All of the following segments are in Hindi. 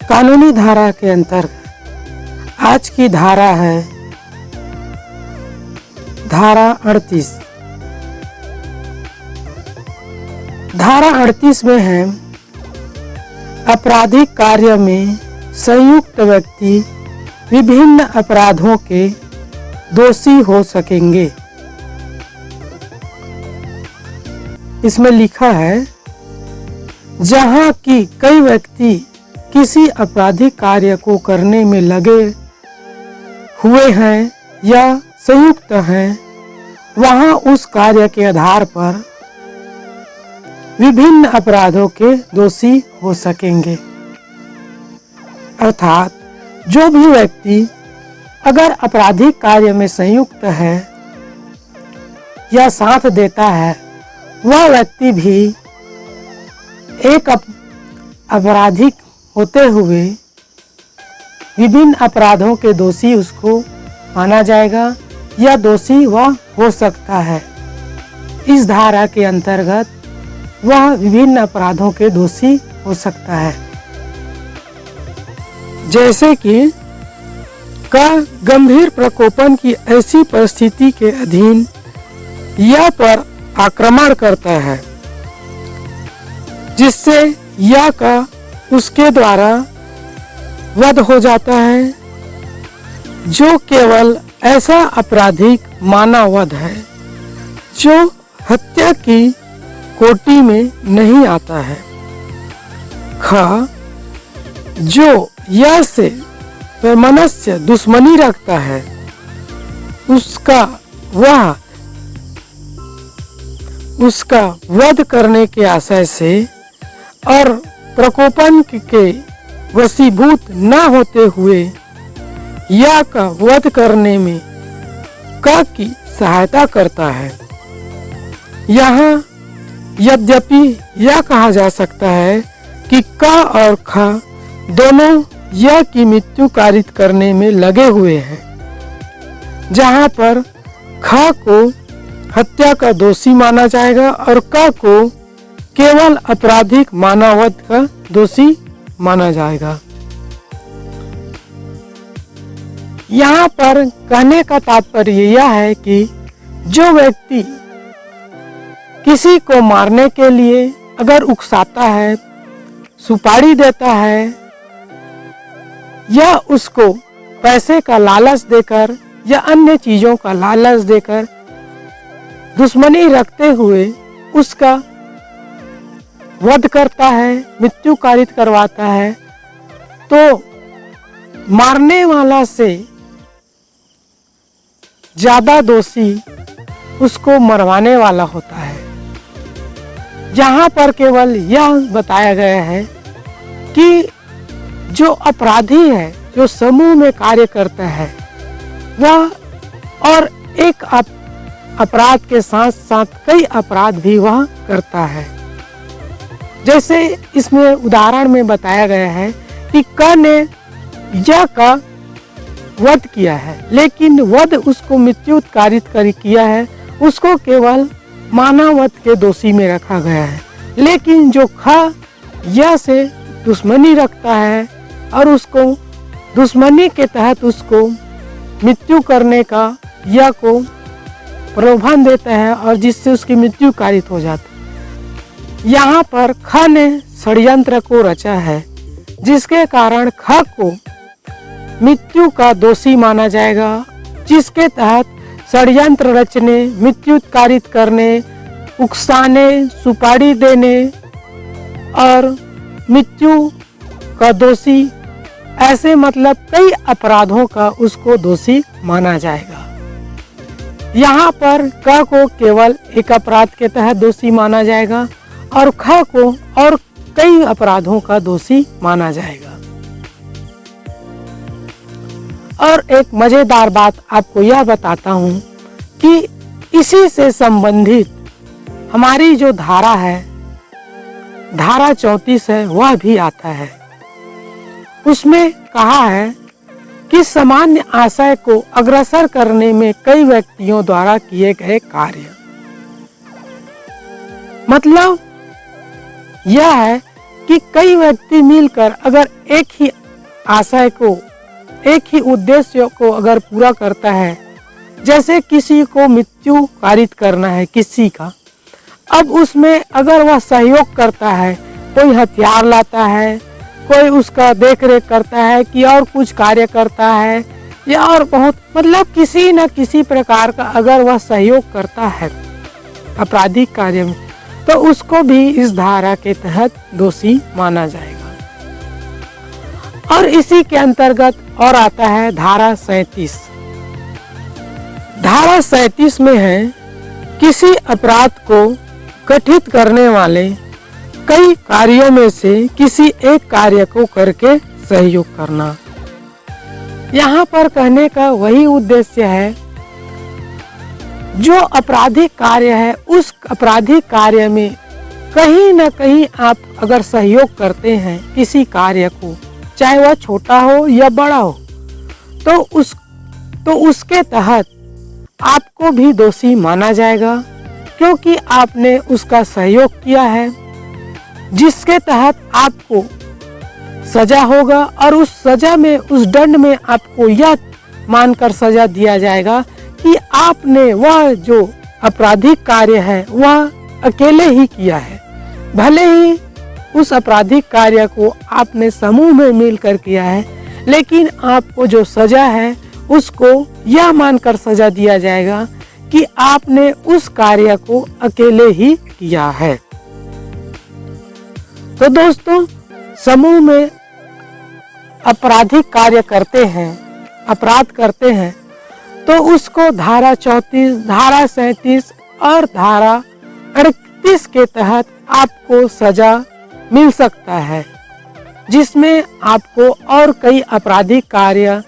कानूनी धारा के अंतर्गत आज की धारा है धारा 38। धारा 38 में है आपराधिक कार्य में संयुक्त व्यक्ति विभिन्न अपराधों के दोषी हो सकेंगे। इसमें लिखा है जहां कि कई व्यक्ति किसी आपराधिक कार्य को करने में लगे हुए हैं या संयुक्त हैं, वहां उस कार्य के आधार पर विभिन्न अपराधों के दोषी हो सकेंगे। अर्थात जो भी व्यक्ति अगर आपराधिक कार्य में संयुक्त है या साथ देता है, वह व्यक्ति भी एक अपराधिक होते हुए विभिन्न अपराधों के दोषी उसको माना जाएगा या दोषी वह हो सकता है। इस धारा के अंतर्गत वह विभिन्न अपराधों के दोषी हो सकता है, जैसे कि गंभीर प्रकोपन की ऐसी परिस्थिति के अधीन या पर आक्रमण करता है जिससे या का उसके द्वारा वध हो जाता है, जो केवल ऐसा आपराधिक मानववध है जो हत्या की कोटि में नहीं आता है। ख जो या से वैमनस्य दुश्मनी रखता है, उसका वध करने के आशय से और प्रकोपन के वशीभूत न होते हुए या का वध करने में क की सहायता करता है। यहाँ यद्यपि यह कहा जा सकता है कि क और ख दोनों या की मृत्यु कारित करने में लगे हुए हैं, जहाँ पर ख को हत्या का दोषी माना जाएगा और क को केवल आपराधिक मानववध का दोषी माना जाएगा। यहाँ पर कहने का तात्पर्य यह है कि जो व्यक्ति किसी को मारने के लिए अगर उकसाता है, सुपारी देता है या उसको पैसे का लालच देकर या अन्य चीजों का लालच देकर दुश्मनी रखते हुए उसका वध करता है, मृत्यु कारित करवाता है, तो मारने वाला से ज्यादा दोषी उसको मरवाने वाला होता है। यहाँ पर केवल यह बताया गया है कि जो अपराधी है, जो समूह में कार्य करता है, वह और एक अपराध के साथ साथ कई अपराध भी वह करता है। जैसे इसमें उदाहरण में बताया गया है कि क ने या का वध किया है, लेकिन वध उसको मृत्यु कारित कर किया है, उसको केवल मानववध के दोषी में रखा गया है। लेकिन जो ख या से दुश्मनी रखता है और उसको दुश्मनी के तहत उसको मृत्यु करने का या को प्रलोभन देता है और जिससे उसकी मृत्यु कारित हो जाती है, यहाँ पर ख ने षड्यंत्र को रचा है, जिसके कारण ख को मृत्यु का दोषी माना जाएगा, जिसके तहत षड्यंत्र रचने, मृत्यु कारित करने, उकसाने, सुपारी देने और मृत्यु का दोषी, ऐसे मतलब कई अपराधों का उसको दोषी माना जाएगा। यहाँ पर क को केवल एक अपराध के तहत दोषी माना जाएगा और ख को और कई अपराधों का दोषी माना जाएगा। और एक मजेदार बात आपको यह बताता हूँ कि इसी से संबंधित हमारी जो धारा है, धारा 34 है, वह भी आता है। उसमें कहा है कि सामान्य आशय को अग्रसर करने में कई व्यक्तियों द्वारा किए गए कार्य, मतलब यह है कि कई व्यक्ति मिलकर अगर एक ही आशय को, एक ही उद्देश्य को अगर पूरा करता है, जैसे किसी को मृत्यु कारित करना है किसी का, अब उसमें अगर वह सहयोग करता है, कोई हथियार लाता है, कोई उसका देख रेख करता है कि और कुछ कार्य करता है, या और बहुत मतलब किसी न किसी प्रकार का अगर वह सहयोग करता है आपराधिक कार्य में, तो उसको भी इस धारा के तहत दोषी माना जाएगा। और इसी के अंतर्गत और आता है धारा 37। धारा 37 में है किसी अपराध को गठित करने वाले कई कार्यों में से किसी एक कार्य को करके सहयोग करना। यहाँ पर कहने का वही उद्देश्य है, जो आपराधिक कार्य है उस आपराधिक कार्य में कहीं ना कहीं आप अगर सहयोग करते हैं किसी कार्य को, चाहे वह छोटा हो या बड़ा हो, तो उसके तहत आपको भी दोषी माना जाएगा, क्योंकि आपने उसका सहयोग किया है, जिसके तहत आपको सजा होगा। और उस सजा में, उस दंड में आपको यह मानकर सजा दिया जाएगा कि आपने वह जो आपराधिक कार्य है वह अकेले ही किया है, भले ही उस आपराधिक कार्य को आपने समूह में मिलकर किया है, लेकिन आपको जो सजा है उसको यह मानकर सजा दिया जाएगा कि आपने उस कार्य को अकेले ही किया है। तो दोस्तों, समूह में आपराधिक कार्य करते हैं, अपराध करते हैं, तो उसको धारा 34, धारा 37 और धारा 38 के तहत आपको सजा मिल सकता है, जिसमें आपको और कई आपराधिक कार्य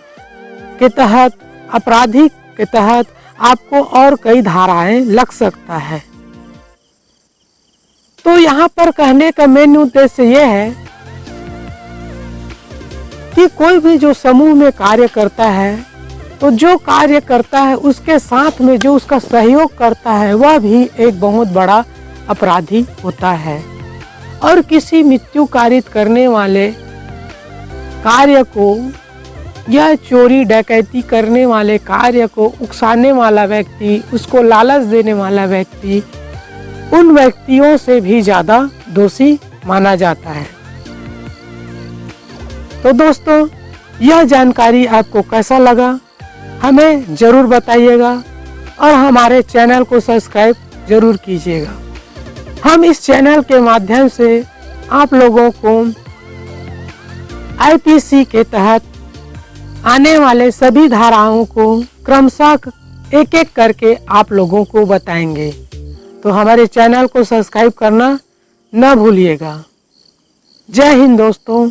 के तहत, आपराधिक के तहत आपको और कई धाराएं लग सकता है। तो यहाँ पर कहने का मेन उद्देश्य यह है कि कोई भी जो समूह में कार्य करता है, तो जो कार्य करता है उसके साथ में जो उसका सहयोग करता है वह भी एक बहुत बड़ा अपराधी होता है। और किसी मृत्यु कारित करने वाले कार्य को या चोरी डकैती करने वाले कार्य को उकसाने वाला व्यक्ति, उसको लालच देने वाला व्यक्ति, उन व्यक्तियों से भी ज़्यादा दोषी माना जाता है। तो दोस्तों, यह जानकारी आपको कैसा लगा हमें ज़रूर बताइएगा और हमारे चैनल को सब्सक्राइब ज़रूर कीजिएगा। हम इस चैनल के माध्यम से आप लोगों को आईपीसी के तहत आने वाले सभी धाराओं को क्रमशः एक एक करके आप लोगों को बताएंगे। तो हमारे चैनल को सब्सक्राइब करना न भूलिएगा। जय हिंद दोस्तों।